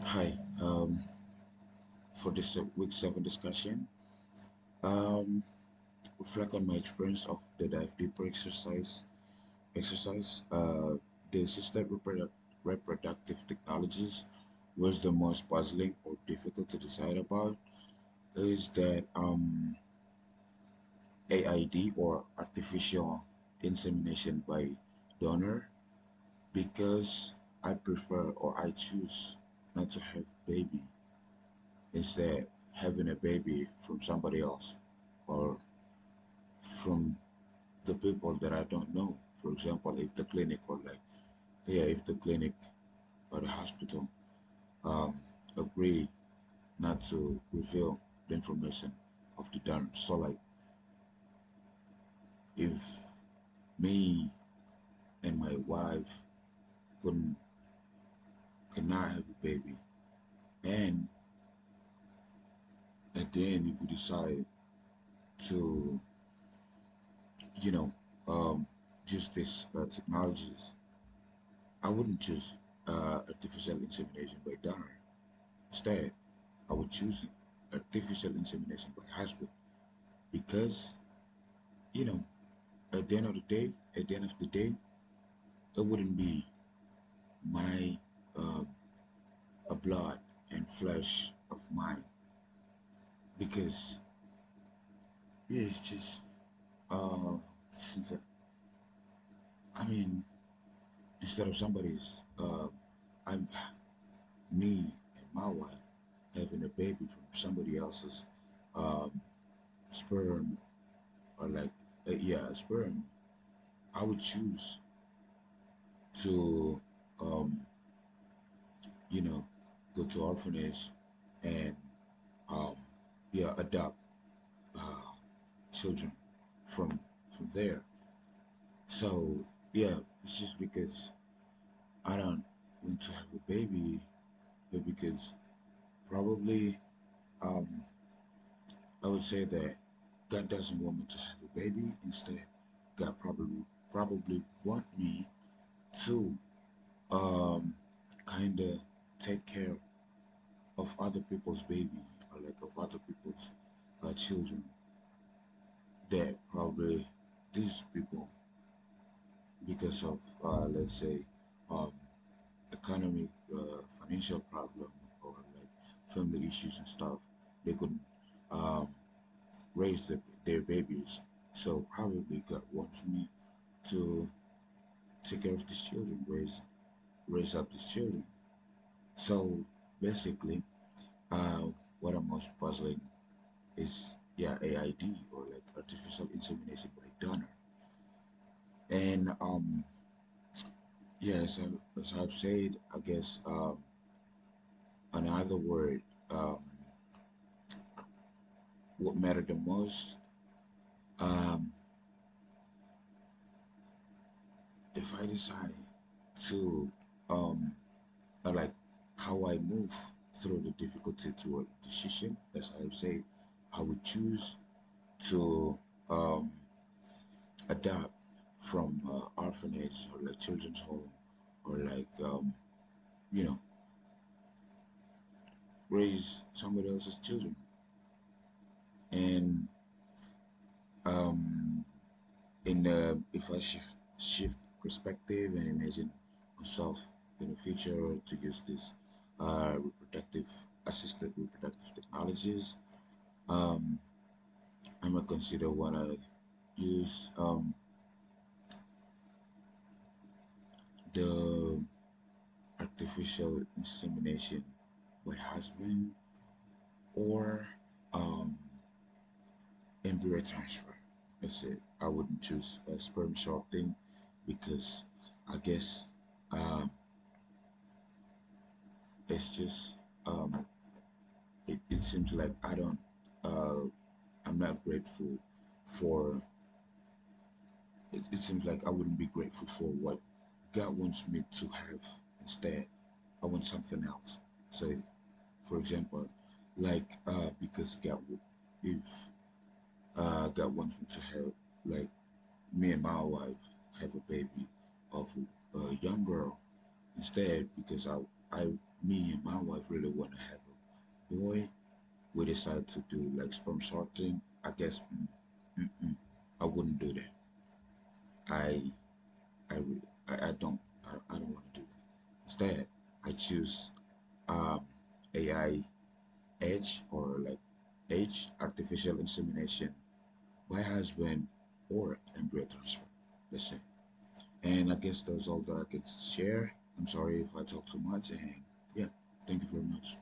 Hi, for this week 7 discussion, um, reflect on my experience of the dive deeper exercise. The assisted reproductive technologies was the most puzzling or difficult to decide about is that AID or artificial insemination by donor because I prefer or I choose not to have baby instead having a baby from somebody else or from the people that I don't know. For example, if the clinic or if the clinic or the hospital um, agree not to reveal the information of the donor. So if me and my wife couldn't cannot have a baby, and at the end if we decide to you know um, use this technologies, I wouldn't choose artificial insemination by donor. Instead, I would choose artificial insemination by husband because, you know, at the end of the day, it wouldn't be my um, a blood and flesh of mine because yeah, it's just uh, since I mean, instead of somebody's I'm me and my wife having a baby from somebody else's um, sperm or yeah, sperm, I would choose to um, you know go to orphanage and um, yeah adopt uh, children from there. So yeah, it's just because I don't want to have a baby, but because probably um, I would say that God doesn't want me to have a baby. Instead, God probably want me to um, kind of take care of other people's baby or like of other people's children that probably these people because of let's say um, economic financial problem or like family issues and stuff they couldn't um, raise their babies, so probably God wants me to take care of these children, raise up these children. So basically uh, what I'm most puzzling is yeah AID or like artificial insemination by donor. And yes, as I've said, I guess another word, um, what mattered the most, um, if I decide to like how I move through the difficulty toward decision, as I say, I would choose to um, adapt from orphanage or like children's home or you know raise somebody else's children. And um, in if I shift perspective and imagine myself in the future to use this reproductive assisted reproductive technologies, um, I'm gonna consider when I use the artificial insemination by husband or um, embryo transfer. I said I wouldn't choose a sperm sorting because I guess um, it's just it seems like uh, I'm not grateful for it seems like I wouldn't be grateful for what God wants me to have. Instead, I want something else. So, for example, because God would, if God wants me to have, like, me and my wife have a baby of a young girl, instead, because I me and my wife really want to have a boy, we decide to do like sperm sorting. I guess I wouldn't do that. I I don't I don't want to do that. Instead, I choose um, AI Edge or like H artificial insemination by husband or embryo transfer. Let's say. And I guess that's all that I could share. I'm sorry if I talk too much. And yeah, thank you very much.